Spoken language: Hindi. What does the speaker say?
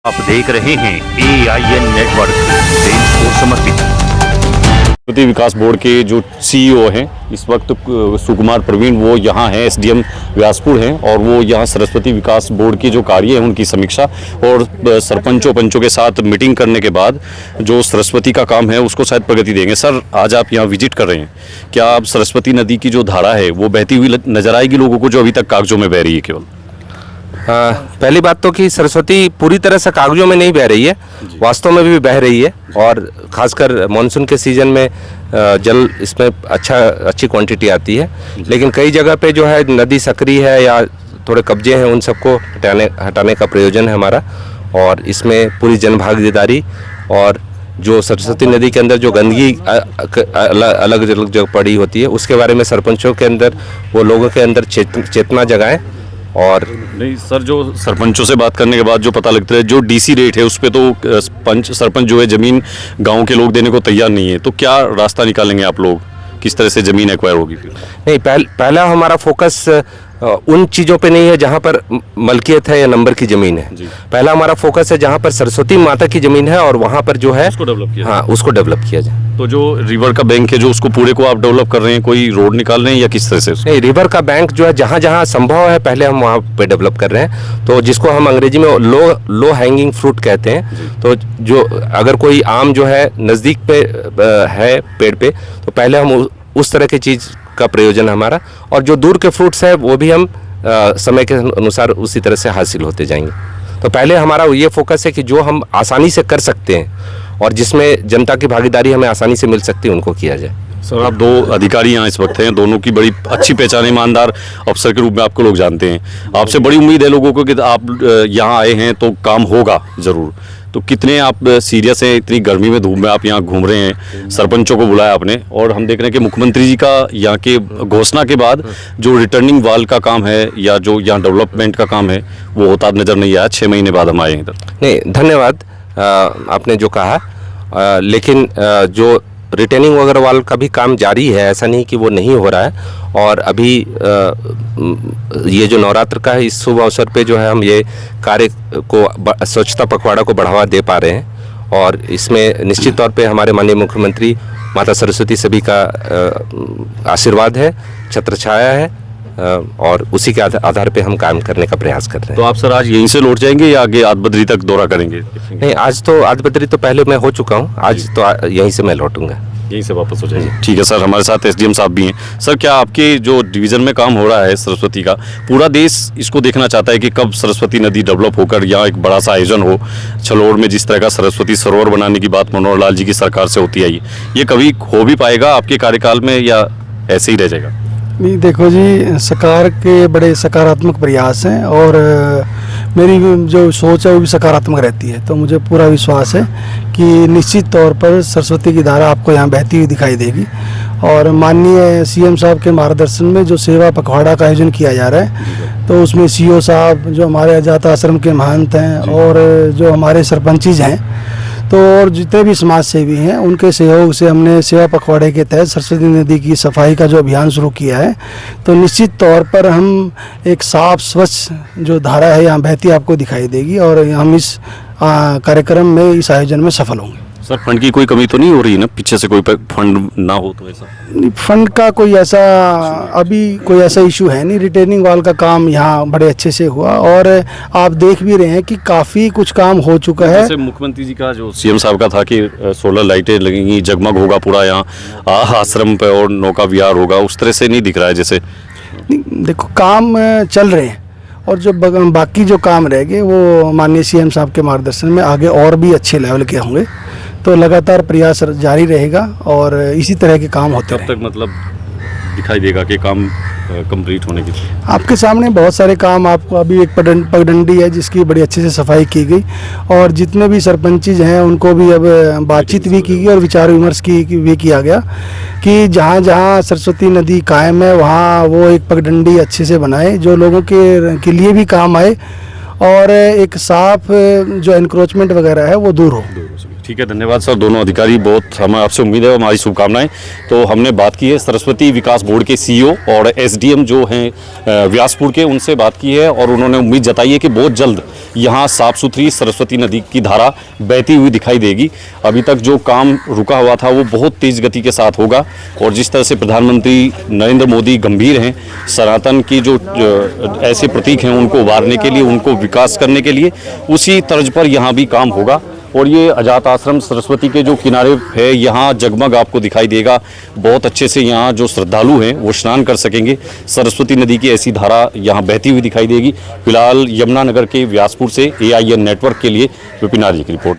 आप देख रहे हैं AIN नेटवर्क, देश को समर्पित। सरस्वती विकास बोर्ड के जो CEO हैं इस वक्त सुकुमार प्रवीण, वो यहाँ हैं, SDM व्यासपुर हैं और वो यहाँ सरस्वती विकास बोर्ड की जो कार्य है उनकी समीक्षा और सरपंचों के साथ मीटिंग करने के बाद जो सरस्वती का काम है उसको शायद प्रगति देंगे। सर, आज आप यहाँ विजिट कर रहे हैं, क्या आप सरस्वती नदी की जो धारा है वो बहती हुई नजर आएगी लोगों को जो अभी तक कागजों में बह रही है केवल? पहली बात तो कि सरस्वती पूरी तरह से कागजों में नहीं बह रही है, वास्तव में भी बह रही है और ख़ासकर मानसून के सीज़न में जल इसमें अच्छी क्वांटिटी आती है। लेकिन कई जगह पे जो है नदी सक्रिय है या थोड़े कब्जे हैं, उन सबको हटाने का प्रयोजन है हमारा। और इसमें पूरी जनभागीदारी और जो सरस्वती नदी के अंदर जो गंदगी अलग अलग जगह पड़ी होती है उसके बारे में सरपंचों के अंदर, वो लोगों के अंदर चेतना जगाएं। और नहीं सर, जो सरपंचों से बात करने के बाद जो पता लगता है जो DC रेट है उस पर तो सरपंच जो है ज़मीन गांव के लोग देने को तैयार नहीं है, तो क्या रास्ता निकालेंगे आप लोग, किस तरह से ज़मीन एक्वायर होगी फिर? नहीं, पहला हमारा फोकस उन चीज़ों पे नहीं है जहाँ पर मलकियत है या नंबर की ज़मीन है। पहला हमारा फोकस है जहाँ पर सरस्वती माता की ज़मीन है और वहाँ पर जो है उसको डेवलप किया, हाँ उसको डेवलप किया जाए। तो जो रिवर का बैंक है जो उसको पूरे को आप डेवलप कर रहे हैं, कोई रोड निकाल रहे हैं या किस तरह से? नहीं, रिवर का बैंक जो है जहाँ जहाँ संभव है पहले हम वहाँ पे डेवलप कर रहे हैं, तो जिसको हम अंग्रेजी में लो हैंगिंग फ्रूट कहते हैं। तो जो अगर कोई आम जो है नज़दीक पे है पेड़ पे, तो पहले हम उस तरह की चीज़ का प्रयोजन हमारा, और जो दूर के फ्रूट्स है वो भी हम समय के अनुसार उसी तरह से हासिल होते जाएंगे। तो पहले हमारा ये फोकस है कि जो हम आसानी से कर सकते हैं और जिसमें जनता की भागीदारी हमें आसानी से मिल सकती है उनको किया जाए। सर, आप दो अधिकारी यहाँ इस वक्त हैं, दोनों की बड़ी अच्छी पहचान, ईमानदार अफसर के रूप में आपको लोग जानते हैं। आपसे बड़ी उम्मीद है लोगों को कि आप यहाँ आए हैं तो काम होगा ज़रूर। तो कितने आप सीरियस हैं, इतनी गर्मी में धूप में आप यहाँ घूम रहे हैं, सरपंचों को बुलाया आपने और हम देख रहे हैं कि मुख्यमंत्री जी का यहाँ के घोषणा के बाद जो रिटर्निंग वाल का काम है या जो यहाँ डेवलपमेंट का काम है वो होता नज़र नहीं आया। 6 महीने बाद हम आए हैं इधर। नहीं, धन्यवाद आपने जो कहा, लेकिन जो रिटेनिंग वगैरह वाल का भी काम जारी है, ऐसा नहीं कि वो नहीं हो रहा है। और अभी ये जो नवरात्र का है इस शुभ अवसर पे जो है हम ये कार्य को, स्वच्छता पखवाड़ा को बढ़ावा दे पा रहे हैं और इसमें निश्चित तौर पे हमारे माननीय मुख्यमंत्री माता सरस्वती सभी का आशीर्वाद है, छत्र छाया है और उसी के आधार पे हम काम करने का प्रयास कर रहे हैं। तो आप सर आज यहीं से लौट जाएंगे या आगे आद बद्री तक दौरा करेंगे? नहीं, आज तो आद बद्री तो पहले मैं हो चुका हूँ, आज तो यहीं से मैं लौटूंगा, यहीं से वापस हो जाएंगे। ठीक है सर, हमारे साथ SDM साहब भी हैं। सर, क्या आपके जो डिवीज़न में काम हो रहा है सरस्वती का, पूरा देश इसको देखना चाहता है कि कब सरस्वती नदी डेवलप होकर यहाँ एक बड़ा सा आयोजन हो? छलोड़ में जिस तरह का सरस्वती सरोवर बनाने की बात मनोहर लाल जी की सरकार से होती आई, ये कभी हो भी पाएगा आपके कार्यकाल में या ऐसे ही रह जाएगा? नहीं, देखो जी, सरकार के बड़े सकारात्मक प्रयास हैं और मेरी जो सोच है वो भी सकारात्मक रहती है। तो मुझे पूरा विश्वास है कि निश्चित तौर पर सरस्वती की धारा आपको यहाँ बहती हुई दिखाई देगी। और माननीय CM साहब के मार्गदर्शन में जो सेवा पखवाड़ा का आयोजन किया जा रहा है, तो उसमें CO साहब जो हमारे अजात आश्रम के महंत हैं और जो हमारे सरपंचीज हैं, तो और जितने भी समाज सेवी हैं उनके सहयोग से हमने सेवा पखवाड़े के तहत सरस्वती नदी की सफाई का जो अभियान शुरू किया है। तो निश्चित तौर पर हम एक साफ स्वच्छ जो धारा है यहाँ बहती आपको दिखाई देगी और हम इस कार्यक्रम में, इस आयोजन में सफल होंगे। सर, फंड की कोई कमी तो नहीं हो रही ना? पीछे से कोई फंड ना हो तो ऐसा? फंड का कोई ऐसा अभी कोई ऐसा इशू है नहीं। रिटेनिंग वाल का काम यहाँ बड़े अच्छे से हुआ और आप देख भी रहे हैं कि काफ़ी कुछ काम हो चुका है। जैसे मुख्यमंत्री जी का जो CM साहब का था कि सोलर लाइटें लगेंगी, जगमग होगा पूरा यहाँ आश्रम पे और नौका विहार होगा, उस तरह से नहीं दिख रहा है जैसे? देखो, काम चल रहे हैं और जो बाकी जो काम रह गए वो माननीय CM साहब के मार्गदर्शन में आगे और भी अच्छे लेवल के होंगे। तो लगातार प्रयास जारी रहेगा और इसी तरह के काम होते हैं। कब तक मतलब दिखाई देगा कि काम कंप्लीट होने की? आपके सामने बहुत सारे काम, आपको अभी एक पगडंडी है जिसकी बड़ी अच्छे से सफाई की गई और जितने भी सरपंचीज हैं उनको भी अब बातचीत भी की गई और विचार विमर्श भी किया गया कि जहाँ जहाँ सरस्वती नदी कायम है वहाँ वो एक पगडंडी अच्छे से बनाए जो लोगों के लिए भी काम आए और एक साफ जो एनक्रोचमेंट वगैरह है वो दूर हो। ठीक है, धन्यवाद सर। दोनों अधिकारी, बहुत हमें आपसे उम्मीद है, हमारी शुभकामनाएं। तो हमने बात की है सरस्वती विकास बोर्ड के सीईओ और एसडीएम जो हैं व्यासपुर के, उनसे बात की है और उन्होंने उम्मीद जताई है कि बहुत जल्द यहाँ साफ़ सुथरी सरस्वती नदी की धारा बहती हुई दिखाई देगी। अभी तक जो काम रुका हुआ था वो बहुत तेज़ गति के साथ होगा और जिस तरह से प्रधानमंत्री नरेंद्र मोदी गंभीर हैं सनातन की जो ऐसे प्रतीक हैं उनको उभारने के लिए, उनको विकास करने के लिए, उसी तर्ज पर यहाँ भी काम होगा। और ये अजात आश्रम सरस्वती के जो किनारे है यहाँ जगमग आपको दिखाई देगा। बहुत अच्छे से यहाँ जो श्रद्धालु हैं वो स्नान कर सकेंगे। सरस्वती नदी की ऐसी धारा यहाँ बहती हुई दिखाई देगी। फिलहाल यमुनानगर के व्यासपुर से AIN नेटवर्क के लिए विपिन आर्य की रिपोर्ट।